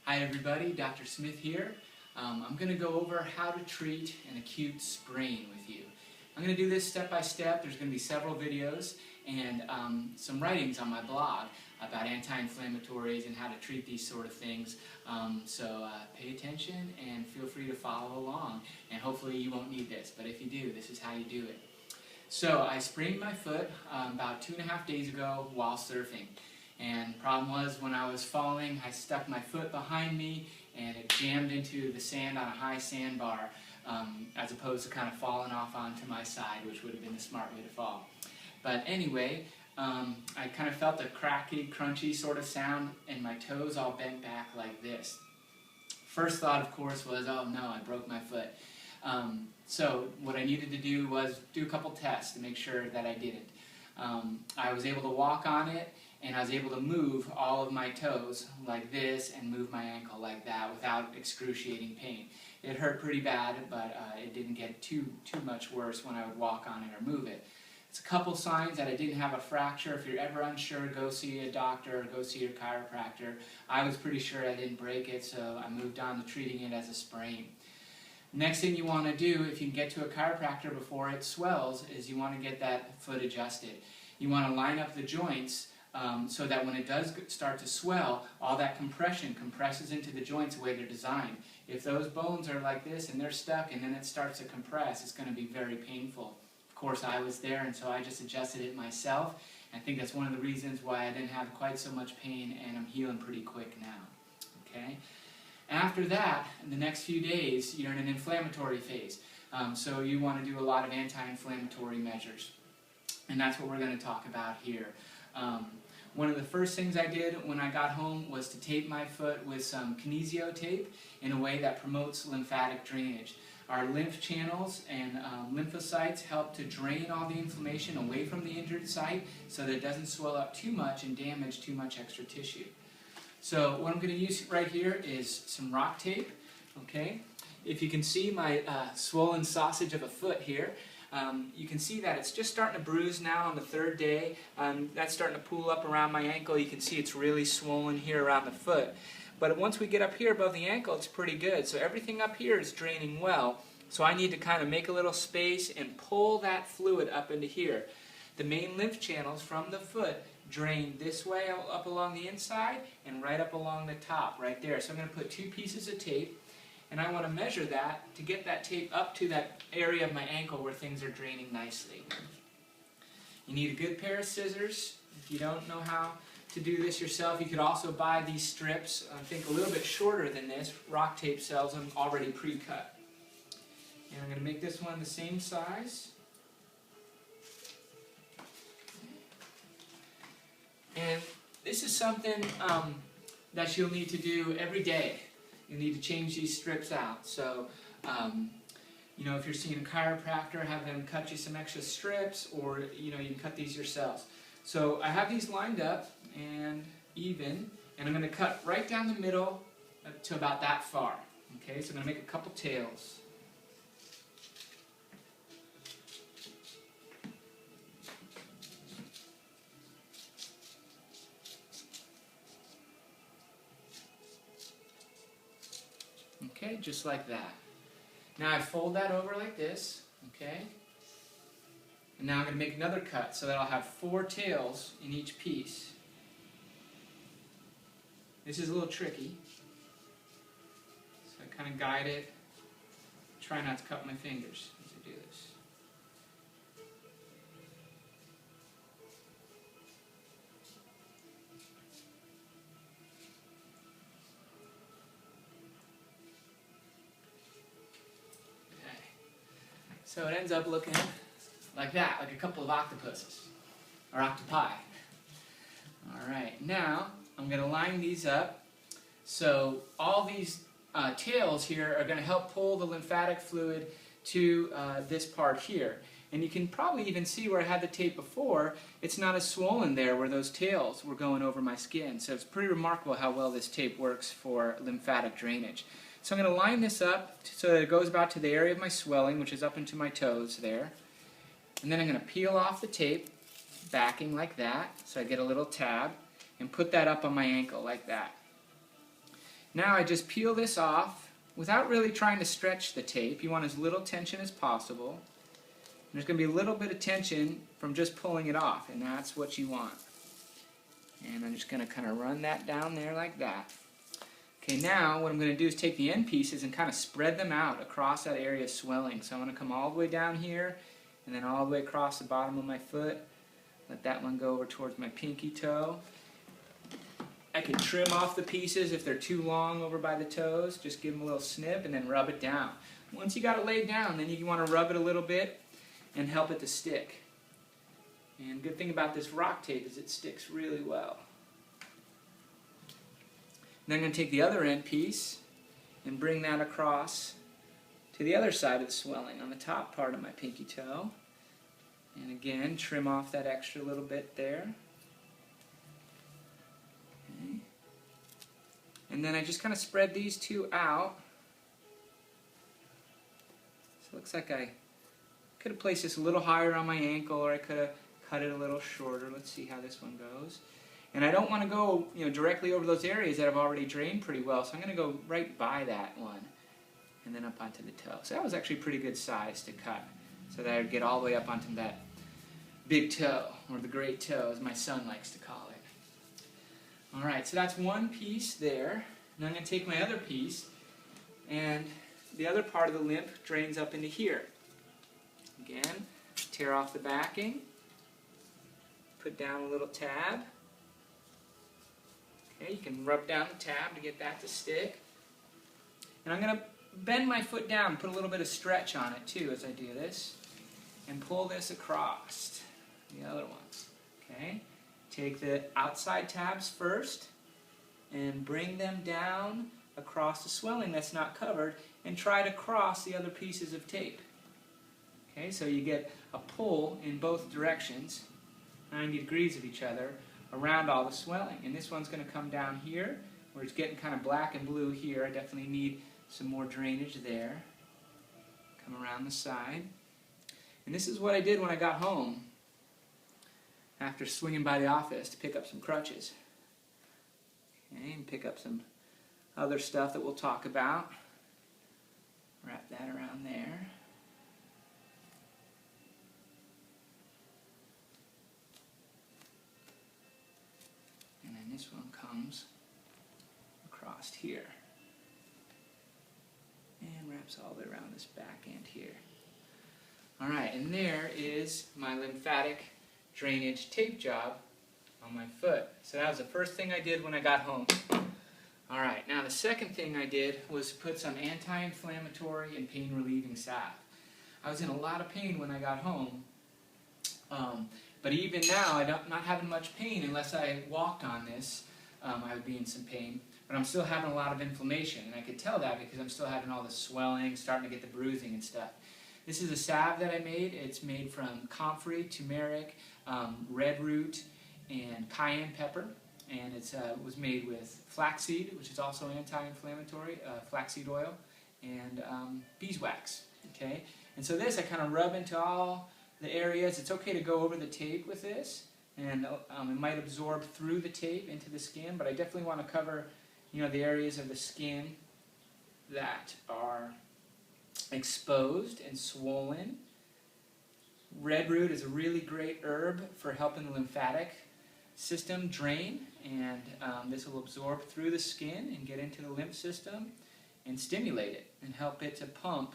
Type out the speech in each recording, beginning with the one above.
Hi everybody, Dr. Smith here. I'm going to go over how to treat an acute sprain with you. I'm going to do this step by step. There's going to be several videos and some writings on my blog about anti-inflammatories and how to treat these sort of things. So pay attention and feel free to follow along, and hopefully you won't need this, but if you do, this is how you do it. So I sprained my foot about 2.5 days ago while surfing. And the problem was, when I was falling, I stuck my foot behind me and it jammed into the sand on a high sandbar, as opposed to kind of falling off onto my side, which would have been the smart way to fall. But anyway, I kind of felt a cracky, crunchy sort of sound, and my toes all bent back like this. First thought, of course, was, oh no, I broke my foot. So what I needed to do was do a couple tests to make sure that I didn't. I was able to walk on it, and I was able to move all of my toes like this and move my ankle like that without excruciating pain. It hurt pretty bad, but it didn't get too much worse when I would walk on it or move it. It's a couple signs that I didn't have a fracture. If you're ever unsure, go see a doctor or go see your chiropractor. I was pretty sure I didn't break it, so I moved on to treating it as a sprain. Next thing you want to do, if you can get to a chiropractor before it swells, is you want to get that foot adjusted. You want to line up the joints so that when it does start to swell, all that compression compresses into the joints the way they're designed. If those bones are like this and they're stuck and then it starts to compress, it's going to be very painful. Of course, I was there, and so I just adjusted it myself. I think that's one of the reasons why I didn't have quite so much pain, and I'm healing pretty quick now. Okay? After that, in the next few days, you're in an inflammatory phase. So you want to do a lot of anti-inflammatory measures. And that's what we're going to talk about here. One of the first things I did when I got home was to tape my foot with some kinesio tape in a way that promotes lymphatic drainage. Our lymph channels and lymphocytes help to drain all the inflammation away from the injured site so that it doesn't swell up too much and damage too much extra tissue. So what I'm going to use right here is some rock tape. Okay, if you can see my swollen sausage of a foot here, you can see that it's just starting to bruise now on the third day. That's starting to pool up around my ankle. You can see it's really swollen here around the foot. But once we get up here above the ankle, it's pretty good. So everything up here is draining well. So I need to kind of make a little space and pull that fluid up into here. The main lymph channels from the foot drain this way up along the inside and right up along the top right there. So I'm going to put 2 pieces of tape, and I want to measure that to get that tape up to that area of my ankle where things are draining nicely. You need a good pair of scissors. If you don't know how to do this yourself, you could also buy these strips, I think a little bit shorter than this. Rock Tape sells them already pre-cut. And I'm going to make this one the same size. And this is something that you'll need to do every day. You need to change these strips out. So, you know, if you're seeing a chiropractor, have them cut you some extra strips, or, you know, you can cut these yourselves. So I have these lined up and even, and I'm going to cut right down the middle to about that far. Okay, so I'm going to make a couple tails. Okay, just like that. Now I fold that over like this, okay? And now I'm going to make another cut so that I'll have 4 tails in each piece. This is a little tricky. So I kind of guide it. Try not to cut my fingers as I do this. So it ends up looking like that, like a couple of octopuses, or octopi. Alright, now I'm going to line these up. So all these tails here are going to help pull the lymphatic fluid to this part here. And you can probably even see where I had the tape before, it's not as swollen there where those tails were going over my skin. So it's pretty remarkable how well this tape works for lymphatic drainage. So I'm going to line this up so that it goes about to the area of my swelling, which is up into my toes there. And then I'm going to peel off the tape, backing like that, so I get a little tab, and put that up on my ankle like that. Now I just peel this off without really trying to stretch the tape. You want as little tension as possible. And there's going to be a little bit of tension from just pulling it off, and that's what you want. And I'm just going to kind of run that down there like that. Okay, now what I'm going to do is take the end pieces and kind of spread them out across that area of swelling. So I'm going to come all the way down here and then all the way across the bottom of my foot. Let that one go over towards my pinky toe. I can trim off the pieces if they're too long over by the toes. Just give them a little snip and then rub it down. Once you got it laid down, then you want to rub it a little bit and help it to stick. And good thing about this rock tape is it sticks really well. Then I'm going to take the other end piece and bring that across to the other side of the swelling on the top part of my pinky toe. And again, trim off that extra little bit there. Okay. And then I just kind of spread these two out. So it looks like I could have placed this a little higher on my ankle, or I could have cut it a little shorter. Let's see how this one goes. And I don't want to go, directly over those areas that have already drained pretty well, so I'm going to go right by that one and then up onto the toe. So that was actually a pretty good size to cut, so that I would get all the way up onto that big toe, or the great toe, as my son likes to call it. Alright, so that's one piece there. Now I'm going to take my other piece, and the other part of the limp drains up into here. Again, tear off the backing, put down a little tab. Okay, you can rub down the tab to get that to stick. And I'm going to bend my foot down and put a little bit of stretch on it too as I do this. And pull this across the other ones. Okay, take the outside tabs first and bring them down across the swelling that's not covered, and try to cross the other pieces of tape. Okay, so you get a pull in both directions, 90 degrees of each other, around all the swelling. And this one's going to come down here where it's getting kind of black and blue here. I definitely need some more drainage there. Come around the side. And this is what I did when I got home after swinging by the office to pick up some crutches. Okay, and pick up some other stuff that we'll talk about. Wrap that around there. And then this one comes across here and wraps all the way around this back end here. Alright, and there is my lymphatic drainage tape job on my foot. So that was the first thing I did when I got home. Alright, now the second thing I did was put some anti-inflammatory and pain-relieving salve. I was in a lot of pain when I got home, but even now I'm not having much pain unless I walked on this. I would be in some pain, but I'm still having a lot of inflammation, and I could tell that because I'm still having all the swelling, starting to get the bruising and stuff. This is a salve that I made. It's made from comfrey, turmeric, red root, and cayenne pepper. And it was made with flaxseed, which is also anti-inflammatory, flaxseed oil, and beeswax. Okay, and so this I kind of rub into all the areas. It's okay to go over the tape with this, and it might absorb through the tape into the skin, but I definitely want to cover, the areas of the skin that are exposed and swollen. Red root is a really great herb for helping the lymphatic system drain, and this will absorb through the skin and get into the lymph system and stimulate it and help it to pump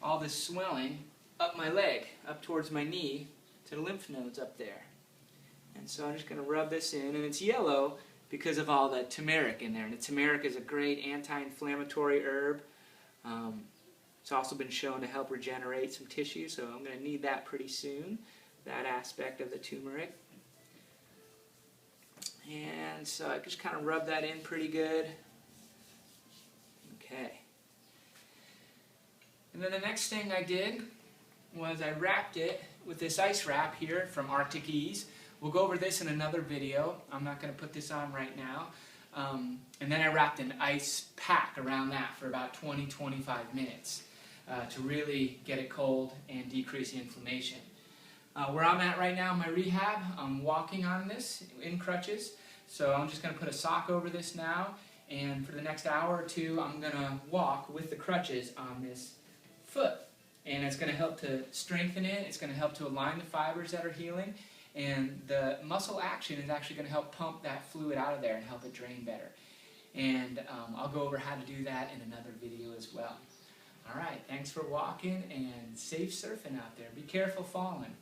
all this swelling up my leg, up towards my knee, to the lymph nodes up there. And so I'm just going to rub this in, and it's yellow because of all the turmeric in there. And the turmeric is a great anti-inflammatory herb. It's also been shown to help regenerate some tissue, so I'm going to need that pretty soon, that aspect of the turmeric. And so I just kind of rub that in pretty good. Okay. And then the next thing I did was I wrapped it with this ice wrap here from Arctic Ease. We'll go over this in another video. I'm not going to put this on right now. And then I wrapped an ice pack around that for about 20-25 minutes to really get it cold and decrease the inflammation. Where I'm at right now in my rehab, I'm walking on this in crutches. So I'm just going to put a sock over this now And for the next hour or two, I'm going to walk with the crutches on this foot. And it's going to help to strengthen it. It's going to help to align the fibers that are healing. And the muscle action is actually going to help pump that fluid out of there and help it drain better. And I'll go over how to do that in another video as well. All right, thanks for walking and safe surfing out there. Be careful falling.